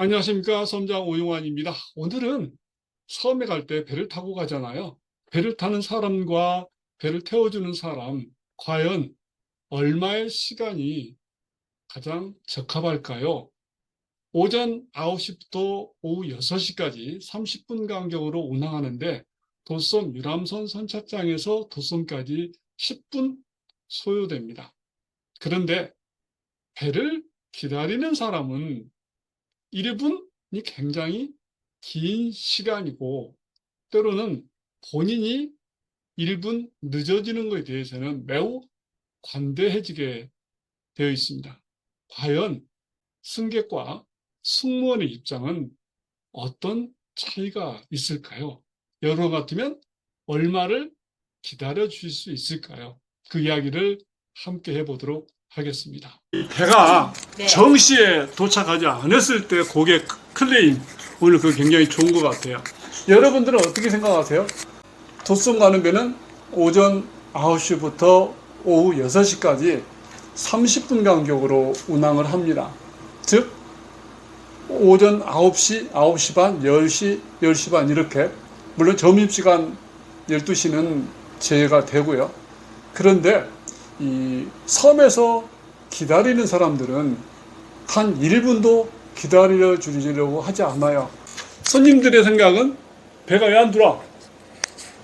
안녕하십니까. 섬장 오용환입니다. 오늘은 섬에 갈 때 배를 타고 가잖아요. 배를 타는 사람과 배를 태워주는 사람, 과연 얼마의 시간이 가장 적합할까요? 오전 9시부터 오후 6시까지 30분 간격으로 운항하는데 도섬 유람선 선착장에서 도섬까지 10분 소요됩니다. 그런데 배를 기다리는 사람은 1분이 굉장히 긴 시간이고 때로는 본인이 1분 늦어지는 것에 대해서는 매우 관대해지게 되어 있습니다. 과연 승객과 승무원의 입장은 어떤 차이가 있을까요? 여러분 같으면 얼마를 기다려 주실 수 있을까요? 그 이야기를 함께 해보도록 하겠습니다. 배가 네. 정시에 도착하지 않았을 때 고객 클레임, 오늘 그거 굉장히 좋은 것 같아요. 여러분들은 어떻게 생각하세요? 도섬 가는 배는 오전 9시부터 오후 6시까지 30분 간격으로 운항을 합니다. 즉 오전 9시, 9시 반, 10시, 10시 반 이렇게, 물론 점심시간 12시는 제외가 되고요. 그런데 이 섬에서 기다리는 사람들은 한 1분도 기다려 주려고 하지 않아요. 손님들의 생각은 배가 왜 안 들어와?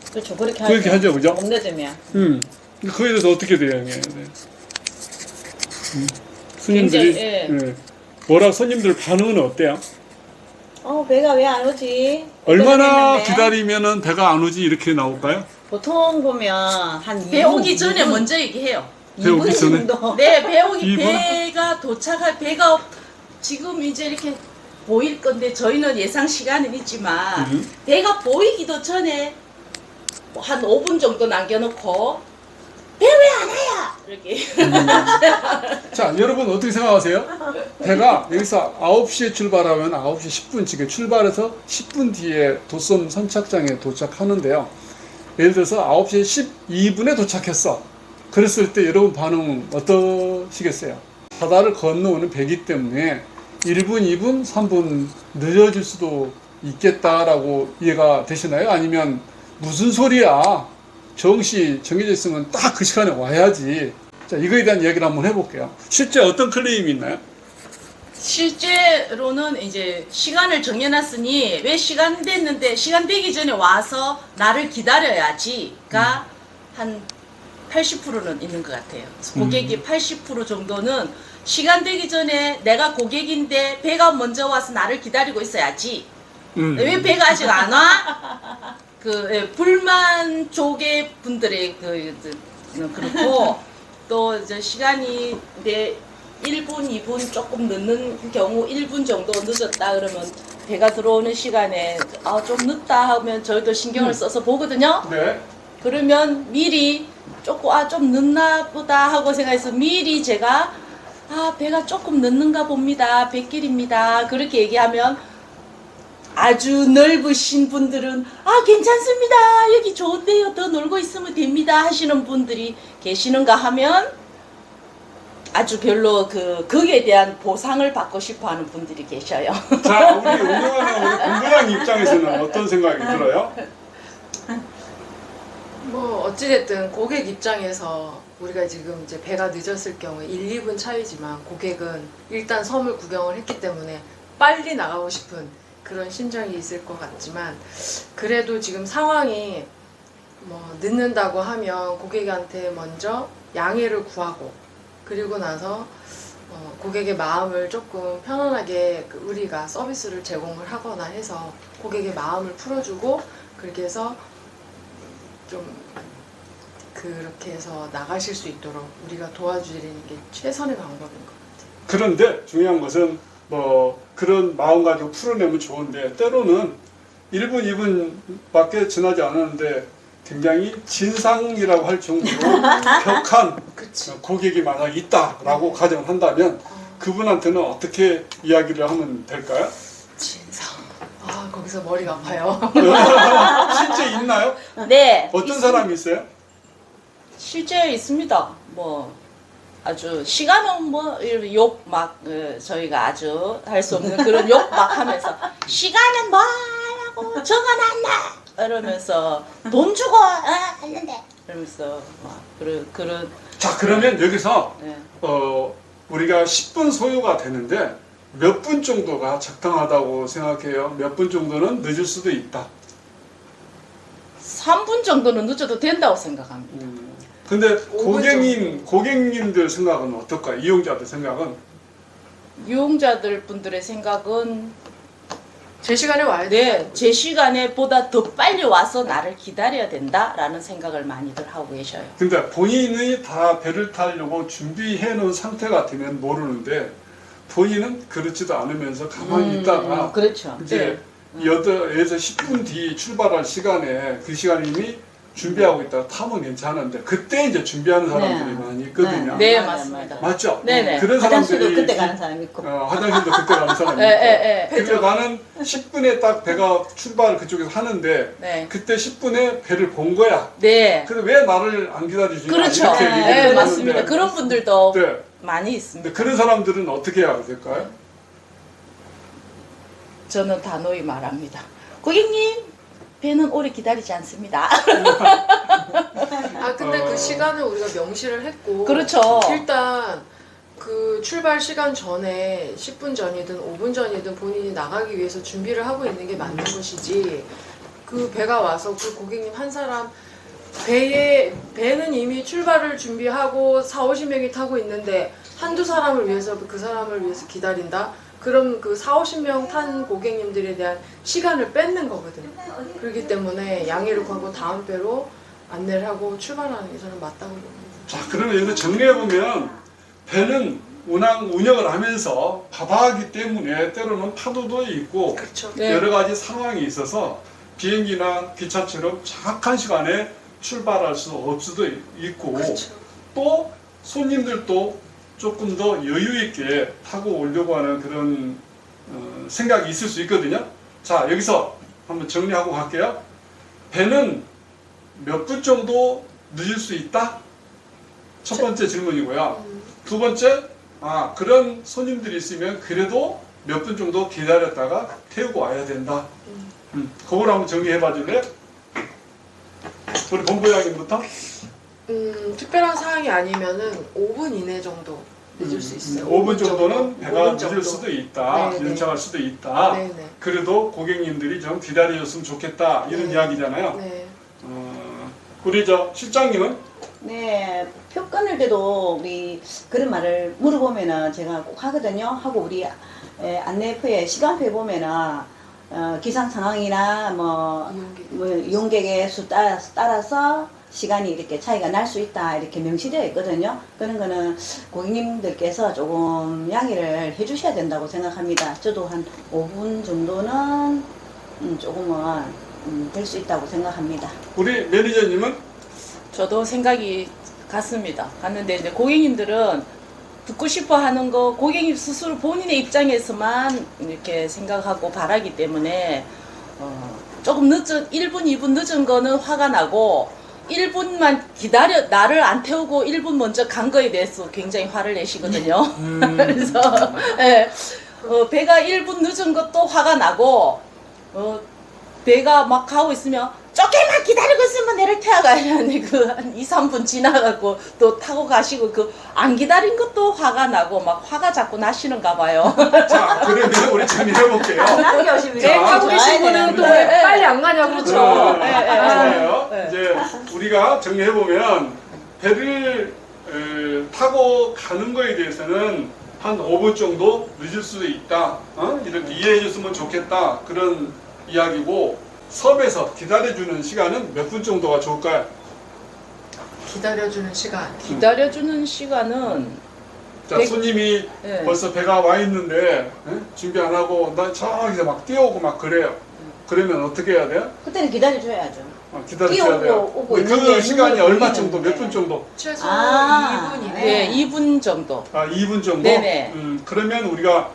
그렇죠. 그렇게 하죠, 그죠? 못 내주면. 그거에 대해서 어떻게 대응해야 돼? 손님들이, 굉장히, 뭐라 손님들 반응은 어때요? 배가 왜 안 오지? 얼마나 기다렸는데. 기다리면은 배가 안 오지 이렇게 나올까요? 보통 보면 한 배 2분, 오기 전에 2분, 먼저 얘기해요. 배 오기 2분 전에? 정도. 네, 배 오기 이분? 배가 도착할 배가 지금 이제 이렇게 보일 건데 저희는 예상 시간은 있지만 배가 보이기도 전에 한 5분 정도 남겨놓고 배 왜 안 와요? 이렇게 자, 여러분 어떻게 생각하세요? 배가 여기서 9시에 출발하면 9시 10분쯤에 출발해서 10분 뒤에 도섬 선착장에 도착하는데요. 예를 들어서 9시 12분에 도착했어. 그랬을 때 여러분 반응은 어떠시겠어요? 바다를 건너오는 배기 때문에 1분, 2분, 3분 늦어질 수도 있겠다라고 이해가 되시나요? 아니면 무슨 소리야? 정시 정해져 있으면 딱 그 시간에 와야지. 자, 이거에 대한 이야기를 한번 해볼게요. 실제 어떤 클레임이 있나요? 실제로는 이제 시간을 정해놨으니 왜 시간 됐는데 시간 되기 전에 와서 나를 기다려야지가 한 80%는 있는 것 같아요. 고객이 80% 정도는 시간 되기 전에 내가 고객인데 배가 먼저 와서 나를 기다리고 있어야지. 왜 배가 아직 안 와? 불만 조개 분들의 그렇고 또 이제 시간이 내 1분, 2분 조금 늦는 경우 1분 정도 늦었다 그러면 배가 들어오는 시간에 좀 늦다 하면 저희도 신경을 써서 보거든요. 네. 그러면 미리 조금 좀 늦나 보다 하고 생각해서 미리 제가 배가 조금 늦는가 봅니다. 배길입니다. 그렇게 얘기하면 아주 넓으신 분들은 괜찮습니다. 여기 좋은데요. 더 놀고 있으면 됩니다. 하시는 분들이 계시는가 하면 아주 별로 거기에 대한 보상을 받고 싶어 하는 분들이 계셔요. 자, 우리 운영하는 우리 공부장 입장에서는 어떤 생각이 들어요? 뭐 어찌됐든 고객 입장에서 우리가 지금 이제 배가 늦었을 경우에 1, 2분 차이지만 고객은 일단 섬을 구경을 했기 때문에 빨리 나가고 싶은 그런 심정이 있을 것 같지만 그래도 지금 상황이 뭐 늦는다고 하면 고객한테 먼저 양해를 구하고 그리고 나서 고객의 마음을 조금 편안하게 우리가 서비스를 제공을 하거나 해서 고객의 마음을 풀어주고 그렇게 해서 좀 그렇게 해서 나가실 수 있도록 우리가 도와주는 게 최선의 방법인 것 같아요. 그런데 중요한 것은 뭐 그런 마음 가지고 풀어내면 좋은데 때로는 1분, 2분밖에 지나지 않았는데 굉장히 진상이라고 할 정도로 격한 고객이 만약 있다라고 가정을 한다면 그분한테는 어떻게 이야기를 하면 될까요? 진상. 거기서 머리가 아파요. 실제 있나요? 네. 어떤 사람이 있어요? 실제 있습니다. 아주 시간은 뭐 욕 막 저희가 아주 할 수 없는 그런 욕 막 하면서 시간은 뭐하라고 적어놨나 이러면서 돈 주고 했는데 이러면서 막 그런 자, 그러면 여기서 네. 우리가 10분 소요가 되는데 몇 분 정도가 적당하다고 생각해요? 몇 분 정도는 늦을 수도 있다. 3분 정도는 늦어도 된다고 생각합니다. 근데 5분 고객님들 생각은 어떨까요? 이용자들 생각은? 이용자들 분들의 생각은 제 시간에 와야 네, 돼요. 제 시간에 보다 더 빨리 와서 나를 기다려야 된다라는 생각을 많이들 하고 계셔요. 근데 본인이 다 배를 타려고 준비해 놓은 상태 같으면 모르는데 본인은 그렇지도 않으면서 가만히 있다가 그렇죠. 이제 8에서 10분 뒤 출발할 시간에 그 시간에 이미 준비하고 있다가 타면 괜찮은데 그때 이제 준비하는 사람들이 네. 많이 있거든요. 네, 맞아요, 맞습니다. 맞아요. 맞죠? 네네. 그런 화장실도 사람들이 그때 가는 사람 있고. 화장실도 그때 가는 사람이 예, 있고 예, 예. 그래서 나는 10분에 딱 배가 출발을 그쪽에서 하는데 네. 그때 10분에 배를 본 거야. 네. 그래서 왜 나를 안 기다려주냐 그렇죠. 이렇게 얘기를 네, 하는데 맞습니다. 그런 분들도 네. 많이 있습니다. 근데 그런 사람들은 어떻게 해야 될까요? 저는 단호히 말합니다. 고객님, 배는 오래 기다리지 않습니다. 아 근데 그 시간을 우리가 명시를 했고 그렇죠. 일단 그 출발 시간 전에 10분 전이든 5분 전이든 본인이 나가기 위해서 준비를 하고 있는 게 맞는 것이지 그 배가 와서 그 고객님 한 사람 배는 이미 출발을 준비하고 40~50명이 타고 있는데 한두 사람을 위해서 그 사람을 위해서 기다린다? 그럼 그 40~50명 탄 고객님들에 대한 시간을 뺏는 거거든요. 그렇기 때문에 양해를 구하고 다음 배로 안내를 하고 출발하는 게 저는 맞다고 봅니다. 자, 그러면 여기서 정리해보면 배는 운영을 하면서 바다하기 때문에 때로는 파도도 있고 그렇죠. 네. 여러 가지 상황이 있어서 비행기나 기차처럼 정확한 시간에 출발할 수 없을 수도 있고 그렇죠. 또 손님들도 조금 더 여유 있게 타고 오려고 하는 그런 생각이 있을 수 있거든요. 자, 여기서 한번 정리하고 갈게요. 배는 몇 분 정도 늦을 수 있다? 첫 번째 질문이고요. 두 번째, 그런 손님들이 있으면 그래도 몇 분 정도 기다렸다가 태우고 와야 된다. 그걸 한번 정리해 봐 줄래요? 우리 본부장님부터? 특별한 사항이 아니면은 5분 이내 정도 늦을 수 있어요. 5분 정도는 배가 5분 늦을 정도. 수도 있다. 네네. 연착할 수도 있다. 네네. 그래도 고객님들이 좀 기다려줬으면 좋겠다. 이런 네. 이야기잖아요. 네. 우리 실장님은? 네, 표 끊을 때도 우리 그런 말을 물어보면은 제가 꼭 하거든요. 하고 우리 안내표에 시간표에 보면은 기상 상황이나 이용객의 수 따라서 시간이 이렇게 차이가 날 수 있다 이렇게 명시되어 있거든요. 그런 거는 고객님들께서 조금 양해를 해주셔야 된다고 생각합니다. 저도 한 5분 정도는 조금은 될 수 있다고 생각합니다. 우리 매니저님은? 저도 생각이 같습니다. 갔는데 이제 고객님들은 듣고 싶어 하는 거 고객님 스스로 본인의 입장에서만 이렇게 생각하고 바라기 때문에 조금 늦은 1분, 2분 늦은 거는 화가 나고 1분만 기다려 나를 안 태우고 1분 먼저 간 거에 대해서 굉장히 화를 내시거든요. 그래서 예, 배가 1분 늦은 것도 화가 나고 배가 막 가고 있으면 조금만 기다리고 있으면 내를 태워가야지 한 2~3분 지나가고 또 타고 가시고 안 기다린 것도 화가 나고 막 화가 자꾸 나시는가 봐요. 자, 그러면 우리 정리해볼게요. 남겨오시면 네, 타고 계신 분은 또 왜 빨리 안 가냐고 그렇죠. 좋아요. 이제 우리가 정리해보면 배를 타고 가는 거에 대해서는 한 5분 정도 늦을 수도 있다. 이렇게 이해해줬으면 좋겠다. 그런 이야기고 섬에서 기다려주는 시간은 몇 분 정도가 좋을까요? 기다려주는 시간. 기다려주는 시간은 자, 손님이 네. 벌써 배가 와 있는데 준비 안 하고 난 저기서 막 뛰어오고 막 그래요. 그러면 어떻게 해야 돼요? 그때는 기다려줘야죠. 기다려줘야 돼요. 오고 그 있는데 시간이 눈을 얼마 보이는데. 정도? 몇 분 정도? 최소 아, 2분 이내. 네, 2분 정도. 2분 정도? 네네. 그러면 우리가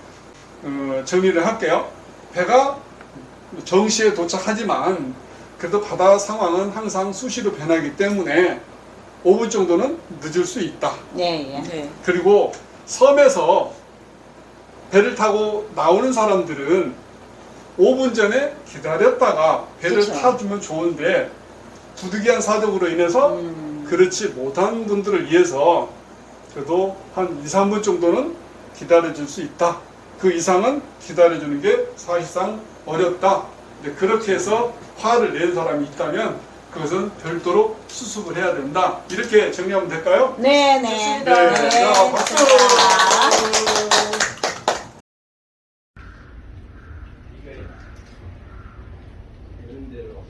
정리를 할게요. 배가 정시에 도착하지만 그래도 바다 상황은 항상 수시로 변하기 때문에 5분 정도는 늦을 수 있다. 네, 예. 네. 그리고 섬에서 배를 타고 나오는 사람들은 5분 전에 기다렸다가 배를 그쵸. 타주면 좋은데 부득이한 사정으로 인해서 그렇지 못한 분들을 위해서 그래도 한 2, 3분 정도는 기다려줄 수 있다. 그 이상은 기다려주는 게 사실상 어렵다. 근데 그렇게 해서 화를 낸 사람이 있다면 그것은 별도로 수습을 해야 된다. 이렇게 정리하면 될까요? 네, 네. 좋습니다. 네. 자, 박수! 좋습니다. 이런 대로